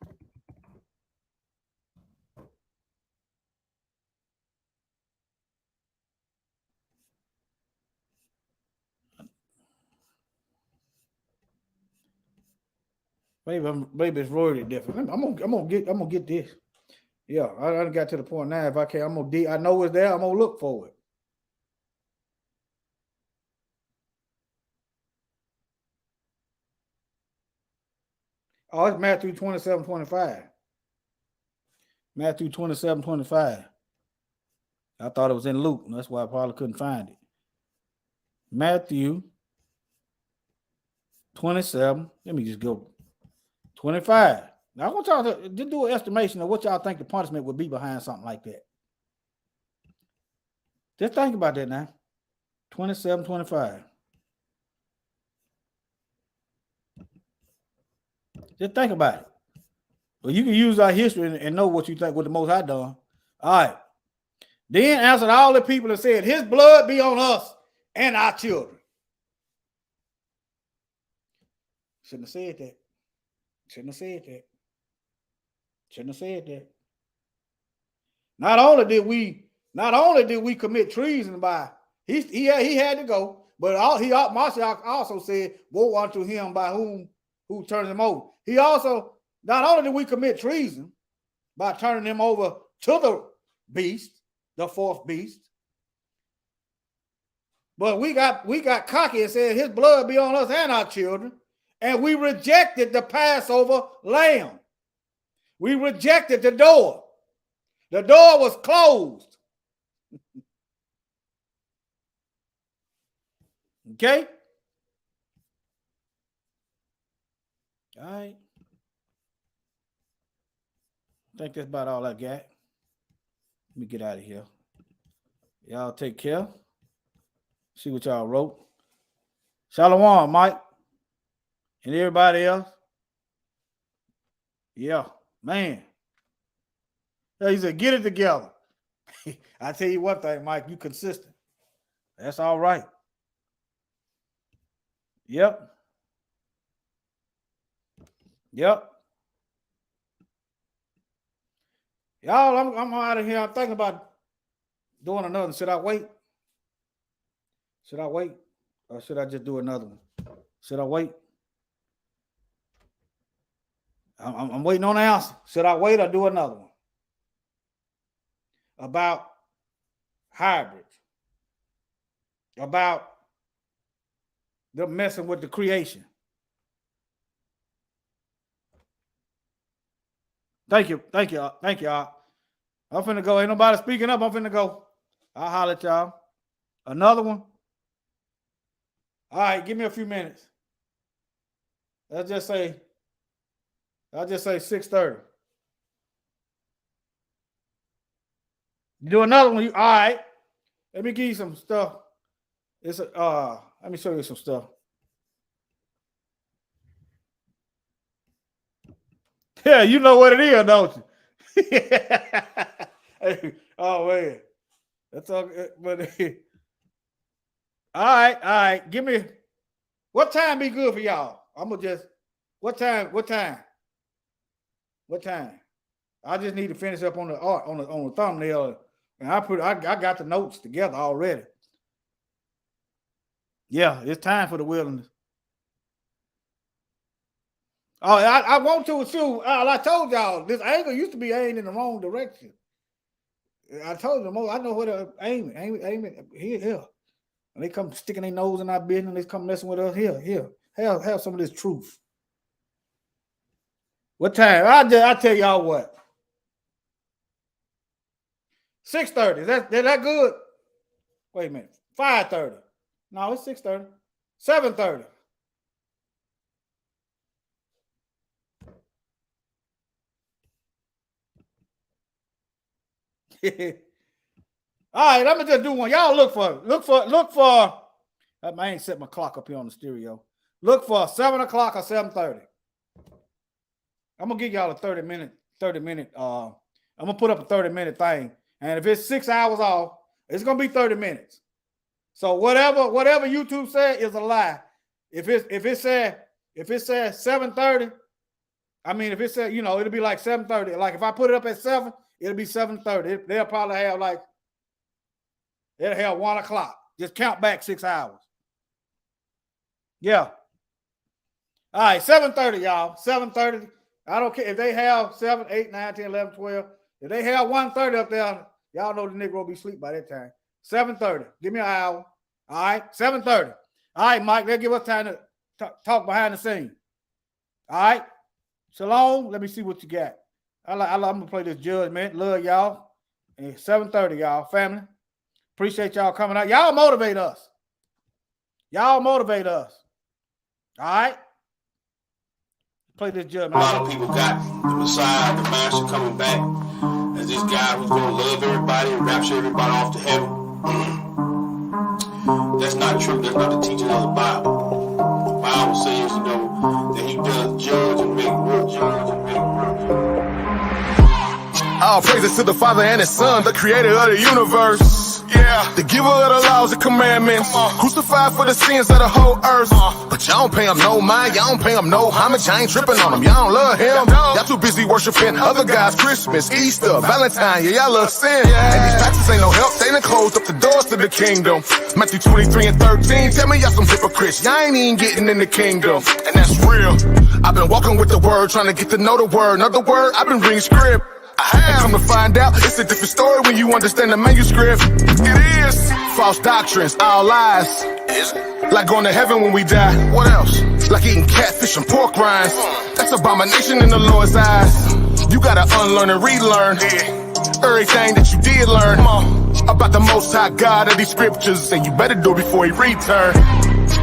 S2: Maybe it's worded different. I'm gonna get this. Yeah, I got to the point now. If I can, I know it's there. I'm gonna look for it. Oh, it's Matthew 27:25. Matthew 27:25. I thought it was in Luke. That's why I probably couldn't find it. Matthew 27. Let me just go. 25. Now I want y'all to just do an estimation of what y'all think the punishment would be behind something like that. Just think about that now. 27:25. Just think about it. Well, you can use our history and know what you think what the Most High done. All right. Then answered all the people and said, his blood be on us and our children. Shouldn't have said that. Shouldn't have said that. Shouldn't have said that. Not only did we commit treason by he had to go, but Marshall also said, woe unto him by who turns him over. He also, not only did we commit treason by turning him over to the beast, the fourth beast, but we got cocky and said his blood be on us and our children, and we rejected the Passover lamb. We rejected the door. The door was closed. Okay? All right. I think that's about all I got. Let me get out of here. Y'all take care. See what y'all wrote. Shalom, Mike. And everybody else. Yeah, man. He said, get it together. I tell you one thing, Mike, you consistent. That's all right. Yep. Y'all, I'm out of here. I'm thinking about doing another. Should I wait? Should I wait? Or should I just do another one? Should I wait? I'm waiting on the answer. Should I wait or do another one? About hybrids. About them messing with the creation. Thank you. Y'all. I'm finna go. Ain't nobody speaking up. I'm finna go. I'll holler at y'all. Another one. All right, give me a few minutes. I'll just say 6:30. You do another one. All right. Let me give you some stuff. Let me show you some stuff. Yeah, you know what it is, don't you? Hey, oh man, that's all. But all right. Give me what time be good for y'all? I'm gonna just what time? I just need to finish up on the art on the thumbnail, and I got the notes together already. Yeah, it's time for the wilderness. Oh, I want to too. I told y'all this angle used to be aimed in the wrong direction. I told them, I know where to aim it here. And they come sticking their nose in our business. They come messing with us here. Have some of this truth. What time? I tell y'all what. 6:30. Is that good? Wait a minute. 5:30. No, it's 6:30. 7:30. All right, let me just do one. Y'all look for. I ain't set my clock up here on the stereo. Look for 7 o'clock or 7:30. I'm gonna give y'all a 30 minute. I'm gonna put up a 30-minute thing, and if it's 6 hours off, it's gonna be 30 minutes. So whatever YouTube said is a lie. If it says 7:30, I mean if it said it'll be like 7:30. Like if I put it up at 7. It'll be 7:30. They'll probably have they'll have 1 o'clock. Just count back 6 hours. Yeah. All right, 7:30, y'all. 7:30. I don't care if they have 7, 8, 9, 10, 11, 12. If they have 1:30 up there, y'all know the Negro will be asleep by that time. 7:30. Give me an hour. All right, 7:30. All right, Mike, they'll give us time to talk behind the scenes. All right. Shalom. Let me see what you got. I'm gonna play this judgment. Love y'all. And 7:30, y'all, family. Appreciate y'all coming out. Y'all motivate us. All right. Play this judgment.
S3: A lot of people got the Messiah, the Master coming back as this guy who's gonna love everybody and rapture everybody off to heaven. That's not true. That's not the teaching of the Bible. The Bible says, that he does judge and make war.
S4: All praises to the Father and His Son, the creator of the universe. Yeah, the giver of the laws and commandments, crucified for the sins of the whole earth. But y'all don't pay him no mind, y'all don't pay him no homage. I ain't tripping on him, y'all don't love him. Y'all too busy worshiping other guys, Christmas, Easter, Valentine. Yeah, y'all love sin. And these pastors ain't no help, they done closed up the doors to the kingdom. Matthew 23 and 13, tell me y'all some hypocrites. Y'all ain't even getting in the kingdom. And that's real. I've been walking with the word, trying to get to know the word. Another word, I've been reading script. I have come to find out it's a different story when you understand the manuscript. It is false doctrines, all lies. Like going to heaven when we die. What else? Like eating catfish and pork rinds. That's abomination in the Lord's eyes. You gotta unlearn and relearn everything that you did learn about the Most High God of these scriptures, and you better do it before He return.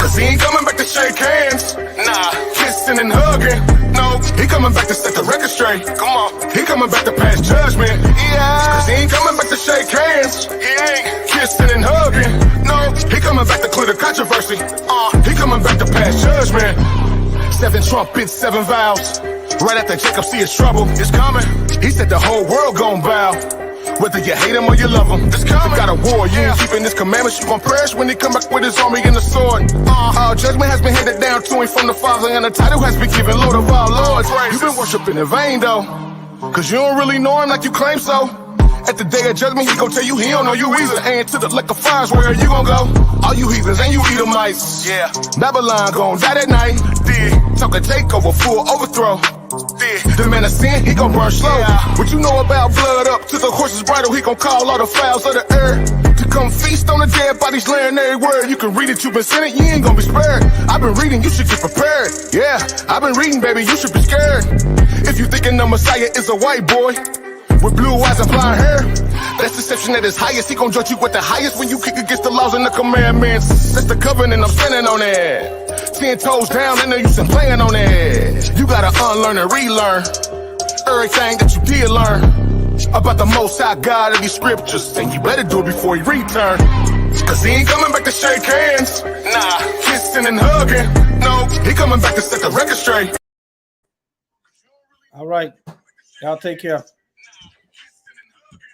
S4: Cause He ain't coming back to shake hands. Nah, kissing and hugging. No, He coming back to set the record straight. Come on, He coming back to pass judgment. Yeah, cause He ain't coming back to shake hands. He ain't kissing and hugging. No, He coming back to clear the controversy. He coming back to pass judgment. 7 trumpets, 7 vows. Right after Jacob see his trouble, it's coming. He said the whole world gon' bow. Whether you hate him or you love him, it's coming. You got a war, you ain't keeping his commandments, you gon' perish when he come back with his army and the sword. All judgment has been handed down to him from the Father, and the title has been given Lord of all lords. You've been worshiping in vain though, cause you don't really know him like you claim so. At the day of judgment, he gon' tell you he don't know you either. And to the lake of fires, where you gon' go? All you heathens and you Edomites. Yeah, Babylon gon' die that night. Talk a takeover, full overthrow. The man of sin, he gon' burn slow. What you know about blood up to the horse's bridle? He gon' call all the fowls of the air to come feast on the dead bodies, laying every word. You can read it, you been sinning, you ain't gon' be spared. I've been reading, you should get prepared. Yeah, I've been reading, baby, you should be scared. If you thinking the Messiah is a white boy with blue eyes and blonde hair, that's deception at its highest. He gon' judge you with the highest when you kick against the laws and the commandments. That's the covenant, I'm standing on it. 10 toes down, and no use in playing on it. You gotta unlearn and relearn everything that you did learn about the Most High God of these scriptures, and you better do it before He return. Cause He ain't coming back to shake hands. Nah, kissing and hugging. No, He coming back to set the record straight.
S2: All right. Y'all take care.